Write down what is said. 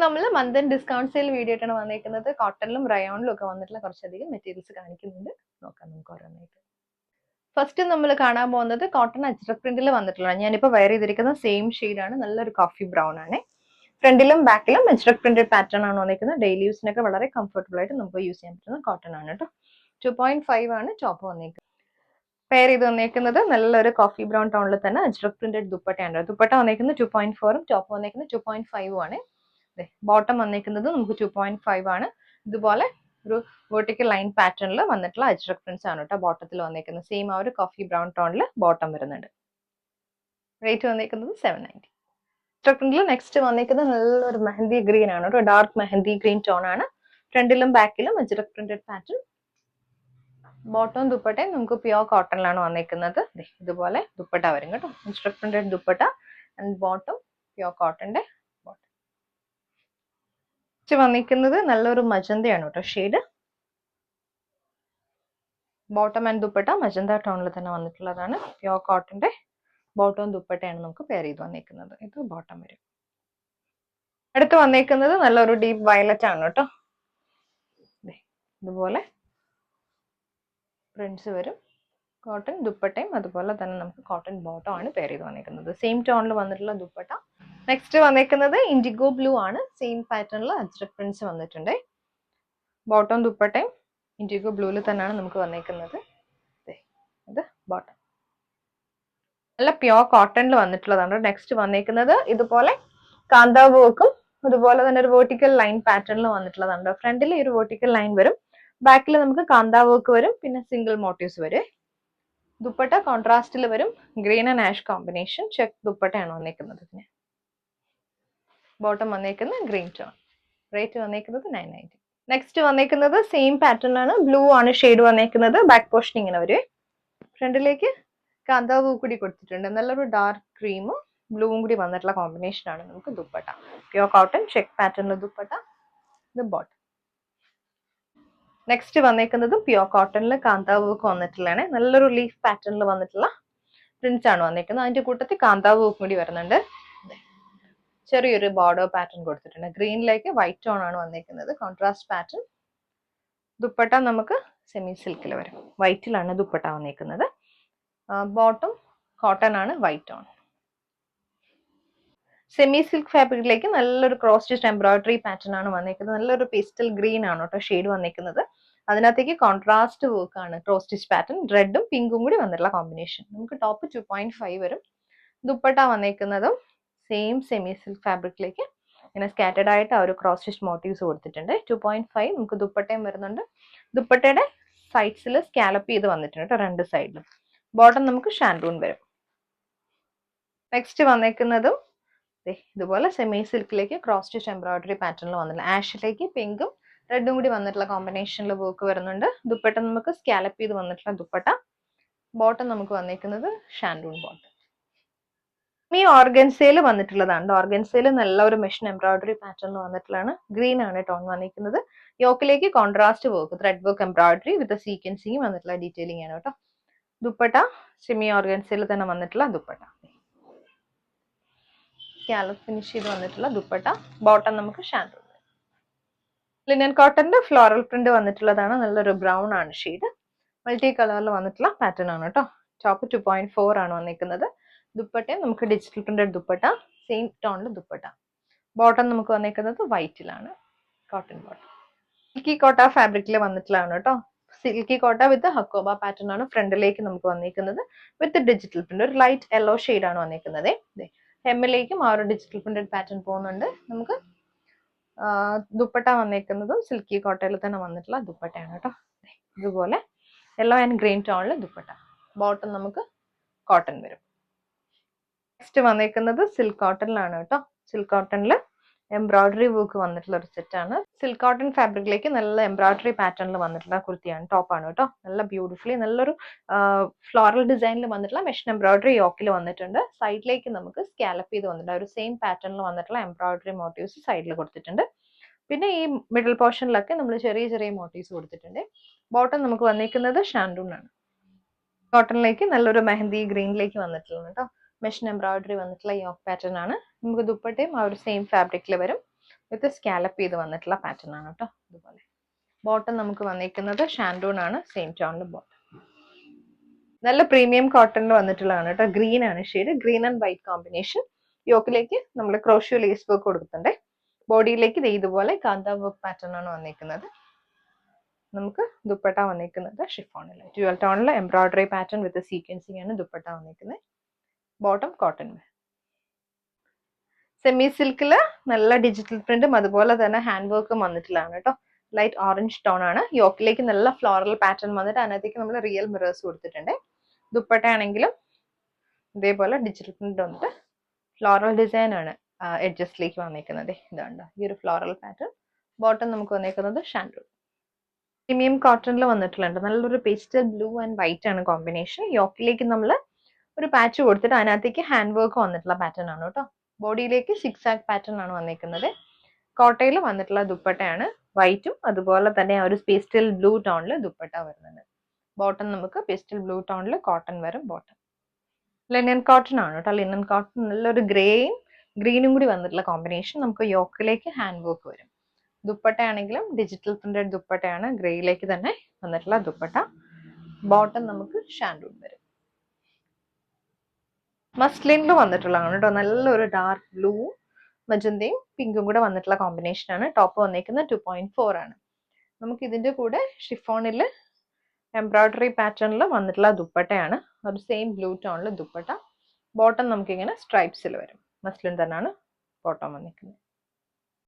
നമ്മൾ month and discount sale video ആയിട്ടാണ് വന്നിരിക്കുന്നത്. കോട്ടണിലും റയോണിലും ഒക്കെ വന്നിട്ടുള്ള കുറച്ചധികം മെറ്റീരിയൽസ് കാണിക്കുന്നുണ്ട്. നോക്കാം നമുക്ക് ഓരോന്നായിട്ട്. ഫസ്റ്റ് നമ്മൾ കാണാൻ പോകുന്നത് കോട്ടൺ അജ്രക് പ്രിന്റിൽ വന്നിട്ടുള്ളതാണ്. ഞാനിപ്പോൾ വെയർ ചെയ്തിരിക്കുന്ന സെയിം ഷെയ്ഡാണ്. നല്ലൊരു കോഫി ബ്രൗൺ ആണ്. ഫ്രണ്ടിലും ബാക്കിലും അജ്രക് പ്രിന്റഡ് പാറ്റേൺ ആണ് വന്നിരിക്കുന്നത്. ഡെയിലി യൂസിനൊക്കെ വളരെ കംഫർട്ടബിൾ ആയിട്ട് നമുക്ക് യൂസ് ചെയ്യാൻ പറ്റുന്ന കോട്ടൺ ആണ് കേട്ടോ. 2.5 ആണ് ടോപ്പ് വന്നിരിക്കുന്നത്. പെയർ ചെയ്ത് വന്നിരിക്കുന്നത് നല്ലൊരു കോഫി ബ്രൗൺ ടോണിൽ തന്നെ അജ്രക് പ്രിന്റഡ് ദുപ്പട്ടയാണ്. ദുപ്പട്ട വന്നിരിക്കുന്നത് 2.4ഉം ടോപ്പ് വന്നിരിക്കുന്നത് 2.5ഉം ആണ്. ബോട്ടം വന്നിരിക്കുന്നത് നമുക്ക് 2.5 ആണ്. ഇതുപോലെ ഒരു വെർട്ടിക്കൽ ലൈൻ പാറ്റേണിൽ വന്നിട്ടുള്ള അജ്രക് പ്രിന്റ്സ് ആണ് കേട്ടോ ബോട്ടത്തിൽ വന്നിരിക്കുന്നത്. സെയിം ആ ഒരു കോഫി ബ്രൗൺ ടോണിൽ ബോട്ടം വരുന്നുണ്ട്. റേറ്റ് വന്നിരിക്കുന്നത് 790. അജ്രക് പ്രിന്റിൽ നെക്സ്റ്റ് വന്നിരിക്കുന്നത് നല്ലൊരു മെഹന്തി ഗ്രീൻ ആണ്. ഒരു ഡാർക്ക് മെഹന്തി ഗ്രീൻ ടോൺ ആണ്. ഫ്രണ്ടിലും ബാക്കിലും അജ്രക് പ്രിന്റഡ് പാറ്റേൺ. ബോട്ടം ദുപ്പട്ടയും നമുക്ക് പ്യോർ കോട്ടണിലാണ് വന്നിരിക്കുന്നത്. ഇതുപോലെ ദുപ്പട്ട വരും കേട്ടോ. Ajrak printed dupatta and bottom pure കോട്ടന്റെ വന്നിരിക്കുന്നത് നല്ലൊരു മജന്തയാണ് കേട്ടോ shade. Bottom and dupatta magenta ടോണിൽ തന്നെ വന്നിട്ടുള്ളതാണ്. പ്യോർ കോട്ടന്റെ ബോട്ടവും ദുപ്പട്ടയാണ് നമുക്ക് പെയർ ചെയ്ത് വന്നിരിക്കുന്നത്. ഇത് ബോട്ടം വരും. അടുത്ത് വന്നിരിക്കുന്നത് നല്ലൊരു ഡീപ്പ് വയലറ്റ് ആണ് കേട്ടോ. ഇതുപോലെ പ്രിന്റ്സ് വരും. കോട്ടൺ ദുപ്പട്ടയും അതുപോലെ തന്നെ നമുക്ക് കോട്ടൺ ബോട്ടം ആണ് പെയർ ചെയ്ത് വന്നിരിക്കുന്നത്. സെയിം ടോണിൽ വന്നിട്ടുള്ള ദുപ്പട്ട. നെക്സ്റ്റ് വന്നിരിക്കുന്നത് ഇൻഡിഗോ ബ്ലൂ ആണ്. സെയിം പാറ്റേണിൽ അജ്രക് പ്രിന്റ്സ് വന്നിട്ടുണ്ട്. ബോട്ടം ദുപ്പട്ടയും ഇൻഡിഗോ ബ്ലൂവിൽ തന്നെയാണ് നമുക്ക് വന്നിരിക്കുന്നത്. ഇത് ബോട്ടം നല്ല പ്യോർ കോട്ടണിൽ വന്നിട്ടുള്ളതാണ്. നെക്സ്റ്റ് വന്നിരിക്കുന്നത് ഇതുപോലെ കാന്താ വർക്കും അതുപോലെ തന്നെ ഒരു വെർട്ടിക്കൽ ലൈൻ പാറ്റേണിൽ വന്നിട്ടുള്ളതാണ്. ഫ്രണ്ടിൽ ഒരു വെർട്ടിക്കൽ ലൈൻ വരും, ബാക്കിൽ നമുക്ക് കാന്താ വർക്ക് വരും, പിന്നെ സിംഗിൾ മോട്ടീവ്സ് വരും. ദുപ്പട്ട കോൺട്രാസ്റ്റിൽ വരും. Green and ash combination check ദുപ്പട്ടയാണ് വന്നിരിക്കുന്നത്. ബോട്ടം വന്നിരിക്കുന്നത് ഗ്രീൻ ടോൺ. റേറ്റ് വന്നിരിക്കുന്നത് 990. നെക്സ്റ്റ് വന്നിരിക്കുന്നത് സെയിം പാറ്റേൺ ആണ്. ബ്ലൂ ആണ് ഷെയ്ഡ് വന്നിരിക്കുന്നത്. ബാക്ക് പോർഷൻ ഇങ്ങനെ വരും. ഫ്രണ്ടിലേക്ക് കാന്താവ് കൂടി കൊടുത്തിട്ടുണ്ട്. നല്ലൊരു ഡാർക്ക് ക്രീമും ബ്ലൂവും കൂടി വന്നിട്ടുള്ള കോമ്പിനേഷൻ ആണ് നമുക്ക് ദുപ്പട്ട. പ്യോർ കോട്ടൺ ചെക്ക് പാറ്റേണിൽ ദുപ്പട്ട. ഇത് ബോട്ടം. നെക്സ്റ്റ് വന്നിരിക്കുന്നത് പ്യോർ കോട്ടണിൽ കാന്താവ് വർക്ക് വന്നിട്ടുള്ളതാണ്. നല്ലൊരു ലീഫ് പാറ്റേണിൽ വന്നിട്ടുള്ള പ്രിന്റ്സ് ആണ് വന്നിരിക്കുന്നത്. അതിന്റെ കൂട്ടത്തിൽ കാന്താവ് വർക്ക് കൂടി വരുന്നുണ്ട്. ചെറിയൊരു ബോർഡർ പാറ്റേൺ കൊടുത്തിട്ടുണ്ട്. ഗ്രീനിലേക്ക് വൈറ്റ് ടോൺ ആണ് വന്നിരിക്കുന്നത്. Contrast pattern. ദുപ്പട്ട നമുക്ക് സെമി സിൽക്കിൽ വരും. വൈറ്റിലാണ് ദുപ്പട്ട വന്നിരിക്കുന്നത്. ബോട്ടം കോട്ടൺ ആണ്, വൈറ്റ് ടോൺ. സെമി സിൽക്ക് ഫാബ്രിക്കിലേക്ക് നല്ലൊരു ക്രോസ് സ്റ്റിച്ച് എംബ്രോയിഡറി പാറ്റേൺ ആണ് വന്നിരിക്കുന്നത്. നല്ലൊരു പേസ്റ്റൽ ഗ്രീൻ ആണ് കേട്ടോ ഷെയ്ഡ് വന്നിരിക്കുന്നത്. അതിനകത്തേക്ക് കോൺട്രാസ്റ്റ് വർക്ക് ആണ്, ക്രോസ് സ്റ്റിച്ച് പാറ്റേൺ. റെഡും പിങ്കും കൂടി വന്നിട്ടുള്ള കോമ്പിനേഷൻ. നമുക്ക് ടോപ്പ് 2.5 വരും. ദുപ്പട്ട വന്നിരിക്കുന്നതും സെയിം സെമി സിൽക്ക് ഫാബ്രിക്കിലേക്ക് ഇങ്ങനെ സ്കാറ്റേഡ് ആയിട്ട് ആ ഒരു ക്രോസ് സ്റ്റിച്ച് മോട്ടീവ്സ് കൊടുത്തിട്ടുണ്ട്. 2.5 നമുക്ക് ദുപ്പട്ടയും വരുന്നുണ്ട്. ദുപ്പട്ടയുടെ സൈഡ്സിൽ സ്കാലപ്പ് ചെയ്ത് വന്നിട്ടുണ്ട് കേട്ടോ രണ്ട് സൈഡിലും. ബോട്ടം നമുക്ക് ഷാൻഡൂൺ വരും. നെക്സ്റ്റ് വന്നിരിക്കുന്നതും ഇതുപോലെ സെമി സിൽക്കിലേക്ക് ക്രോസ് സ്റ്റിച്ച് എംബ്രോയിഡറി പാറ്റേണിൽ വന്നിട്ടുള്ള ആഷിലേക്ക് പിങ്കും റെഡും കൂടി വന്നിട്ടുള്ള കോമ്പിനേഷനിൽ വർക്ക് വരുന്നുണ്ട്. ദുപ്പട്ട നമുക്ക് സ്കാലപ്പ് ചെയ്ത് വന്നിട്ടുള്ള ദുപ്പട്ട. ബോട്ടം നമുക്ക് വന്നിരിക്കുന്നത് ഷാൻഡൂൺ ബോട്ടം. ഈ ഓർഗൻസയിൽ വന്നിട്ടുള്ളതാണ്. ഓർഗൻസയിൽ നല്ല ഒരു മെഷീൻ എംബ്രോയിഡറി പാറ്റേണിൽ വന്നിട്ടുള്ളതാണ്. ഗ്രീൻ ആണ് ടോൺ വന്നിരിക്കുന്നത്. യോക്കിലേക്ക് contrast work, thread work embroidery with sequencing വന്നിട്ടുള്ള ഡീറ്റെയിലിംഗ് ആണ് കേട്ടോ. ദുപ്പട്ട സെമി ഓർഗൻസയിൽ തന്നെ വന്നിട്ടുള്ള ദുപ്പട്ട. സ്കാലപ്പ് ഫിനിഷ് ചെയ്ത് വന്നിട്ടുള്ള ദുപ്പട്ട. ബോട്ടം നമുക്ക് ഷാൻഡൂൺ. ലിനൻ കോട്ടന്റെ ഫ്ലോറൽ പ്രിന്റ് വന്നിട്ടുള്ളതാണ്. നല്ലൊരു ബ്രൗൺ ആണ് ഷെയ്ഡ്. മൾട്ടി കളറിൽ വന്നിട്ടുള്ള പാറ്റേൺ ആണ് കേട്ടോ. ടോപ്പ് 2.4 ആണ് വന്നിരിക്കുന്നത്. ദുപ്പട്ടയും നമുക്ക് ഡിജിറ്റൽ പ്രിന്റഡ് ദുപ്പട്ട. സെയിം ടോണിൽ ദുപ്പട്ട. ബോട്ടം നമുക്ക് വന്നിരിക്കുന്നത് വൈറ്റിലാണ്. Cotton bottom. സിൽക്കി കോട്ട ഫാബ്രിക്കിൽ വന്നിട്ടുള്ളതാണ് കേട്ടോ. സിൽക്കി കോട്ട വിത്ത് ഹക്കോബ പാറ്റേൺ ആണ് ഫ്രണ്ടിലേക്ക് നമുക്ക് വന്നിരിക്കുന്നത്. വിത്ത് ഡിജിറ്റൽ പ്രിന്റ്. ഒരു ലൈറ്റ് യെല്ലോ ഷെയ്ഡ് ആണ് വന്നിരിക്കുന്നത്. ഹെമ്മിലേക്കും ആ ഒരു ഡിജിറ്റൽ പ്രിന്റഡ് പാറ്റേൺ പോകുന്നുണ്ട്. നമുക്ക് ദുപ്പട്ട വന്നിരിക്കുന്നതും സിൽക്കി കോട്ടയിൽ തന്നെ വന്നിട്ടുള്ള ദുപ്പട്ടയാണ് കേട്ടോ. ഇതുപോലെ യെല്ലോ ആൻഡ് ഗ്രീൻ ടോണിൽ ദുപ്പട്ട. ബോട്ടം നമുക്ക് കോട്ടൺ വരും. നെക്സ്റ്റ് വന്നിരിക്കുന്നത് സിൽക്ക് കോട്ടണിലാണ് കേട്ടോ. സിൽക്ക് കോട്ടണിൽ എംബ്രോയിഡറി വർക്ക് വന്നിട്ടുള്ള ഒരു സെറ്റാണ്. സിൽക്ക് കോട്ടൺ ഫാബ്രിക്കിലേക്ക് നല്ല എംബ്രോയിഡറി പാറ്റേണിൽ വന്നിട്ടുള്ള കുർത്തിയാണ്, ടോപ്പാണ് കേട്ടോ. നല്ല ബ്യൂട്ടിഫുള്ളി നല്ലൊരു ഫ്ലോറൽ ഡിസൈനിൽ വന്നിട്ടുള്ള മെഷീൻ എംബ്രോയിഡറി യോക്കിൽ വന്നിട്ടുണ്ട്. സൈഡിലേക്ക് നമുക്ക് സ്കാലപ്പ് ചെയ്ത് വന്നിട്ടുണ്ട്. ഒരു സെയിം പാറ്റേണിൽ വന്നിട്ടുള്ള എംബ്രോയിഡറി മോട്ടീവ്സ് സൈഡിൽ കൊടുത്തിട്ടുണ്ട്. പിന്നെ ഈ മിഡിൽ പോർഷനിലൊക്കെ നമ്മൾ ചെറിയ ചെറിയ മോട്ടീവ്സ് കൊടുത്തിട്ടുണ്ട്. ബോട്ടം നമുക്ക് വന്നിരിക്കുന്നത് ഷാൻഡൂൺ ആണ്. കോട്ടണിലേക്ക് നല്ലൊരു മെഹന്തി ഗ്രീനിലേക്ക് വന്നിട്ടുള്ളത് കേട്ടോ. മെഷീൻ എംബ്രോയിഡറി വന്നിട്ടുള്ള യോക്ക് പാറ്റേൺ ആണ്. നമുക്ക് ദുപ്പട്ടയും ആ ഒരു സെയിം ഫാബ്രിക്കിൽ വരും. വിത്ത് സ്കാലപ്പ് ചെയ്ത് വന്നിട്ടുള്ള പാറ്റേൺ ആണ് കേട്ടോ. ഇതുപോലെ ബോട്ടം നമുക്ക് വന്നിരിക്കുന്നത് ഷാൻഡൂൺ ആണ്, സെയിം ടോണിൽ ബോട്ടം. നല്ല പ്രീമിയം കോട്ടണിൽ വന്നിട്ടുള്ളതാണ് കേട്ടോ. ഗ്രീൻ ആണ് shade, green and white combination. യോക്കിലേക്ക് നമ്മൾ ക്രോഷ്യോ ലേസ് വർക്ക് കൊടുക്കുന്നുണ്ട്. ബോഡിയിലേക്ക് ഇതുപോലെ കാന്ത വർക്ക് പാറ്റേൺ ആണ് വന്നിരിക്കുന്നത്. നമുക്ക് ദുപ്പട്ട വന്നിരിക്കുന്നത് ഷിഫോണിൽ, ഡ്യുവൽ ടോണിൽ എംബ്രോയിഡറി പാറ്റേൺ വിത്ത് സീക്വൻസിങ് ആണ് ദുപ്പട്ട വന്നിരിക്കുന്നത്. Bottom cotton. സെമി സിൽക്കിൽ നല്ല ഡിജിറ്റൽ പ്രിന്റും അതുപോലെ തന്നെ ഹാൻഡ് വർക്കും വന്നിട്ടുള്ളതാണ് കേട്ടോ. ലൈറ്റ് ഓറഞ്ച് ടോൺ ആണ്. യോക്കിലേക്ക് നല്ല ഫ്ലോറൽ പാറ്റേൺ വന്നിട്ട് അതിനകത്തേക്ക് നമ്മൾ റിയൽ മിറേഴ്സ് കൊടുത്തിട്ടുണ്ട്. ദുപ്പട്ട ആണെങ്കിലും ഇതേപോലെ ഡിജിറ്റൽ പ്രിന്റ് വന്നിട്ട് ഫ്ലോറൽ ഡിസൈൻ ആണ് എഡ്ജസ്റ്റിലേക്ക് വന്നിരിക്കുന്നത്. ഇതാണ് ഈ ഒരു ഫ്ലോറൽ പാറ്റേൺ. ബോട്ടം നമുക്ക് വന്നിരിക്കുന്നത് ഷാൻഡൂൺ. പ്രീമിയം കോട്ടണിൽ വന്നിട്ടുള്ളത് നല്ലൊരു പേസ്റ്റൽ ബ്ലൂ ആൻഡ് വൈറ്റ് ആണ് കോമ്പിനേഷൻ. യോക്കിലേക്ക് നമ്മൾ ഒരു പാച്ച് കൊടുത്തിട്ട് അതിനകത്തേക്ക് ഹാൻഡ് വർക്ക് വന്നിട്ടുള്ള പാറ്റേൺ ആണ് കേട്ടോ. ബോഡിയിലേക്ക് സിക്സ് ആക്ക് പാറ്റേൺ ആണ് വന്നിരിക്കുന്നത്. കോട്ടയിൽ വന്നിട്ടുള്ള ദുപ്പട്ടയാണ് വൈറ്റും അതുപോലെ തന്നെ ഒരു പേസ്റ്റൽ ബ്ലൂ ടോണിൽ ദുപ്പട്ട വരുന്നുണ്ട്. ബോട്ടം നമുക്ക് പേസ്റ്റൽ ബ്ലൂ ടോണിൽ കോട്ടൺ വരും. ബോട്ടം ലിനൻ കോട്ടൺ ആണ് കേട്ടോ. ലിനൻ കോട്ടൺ നല്ലൊരു ഗ്രേയും ഗ്രീനും കൂടി വന്നിട്ടുള്ള കോമ്പിനേഷൻ. നമുക്ക് യോക്കിലേക്ക് ഹാൻഡ് വർക്ക് വരും. ദുപ്പട്ട ആണെങ്കിലും ഡിജിറ്റൽ പ്രിന്റഡ് ദുപ്പട്ടയാണ്, ഗ്രേയിലേക്ക് തന്നെ വന്നിട്ടുള്ള ദുപ്പട്ട. ബോട്ടം നമുക്ക് ഷാൻഡൂൺ വരും. മസ്ലിനിൽ വന്നിട്ടുള്ളതാണ് കേട്ടോ. നല്ലൊരു ഡാർക്ക് ബ്ലൂ മജന്തയും പിങ്കും കൂടെ വന്നിട്ടുള്ള കോമ്പിനേഷൻ ആണ്. ടോപ്പ് വന്നിരിക്കുന്നത് 2.4 ആണ്. നമുക്ക് ഇതിന്റെ കൂടെ ഷിഫോണിൽ എംബ്രോയിഡറി പാറ്റേണിൽ വന്നിട്ടുള്ള ദുപ്പട്ടയാണ്. ഒരു സെയിം ബ്ലൂ ടോണിൽ ദുപ്പട്ട. ബോട്ടം നമുക്കിങ്ങനെ സ്ട്രൈപ്സിൽ വരും. മസ്ലിൻ തന്നെയാണ് ബോട്ടം വന്നിരിക്കുന്നത്.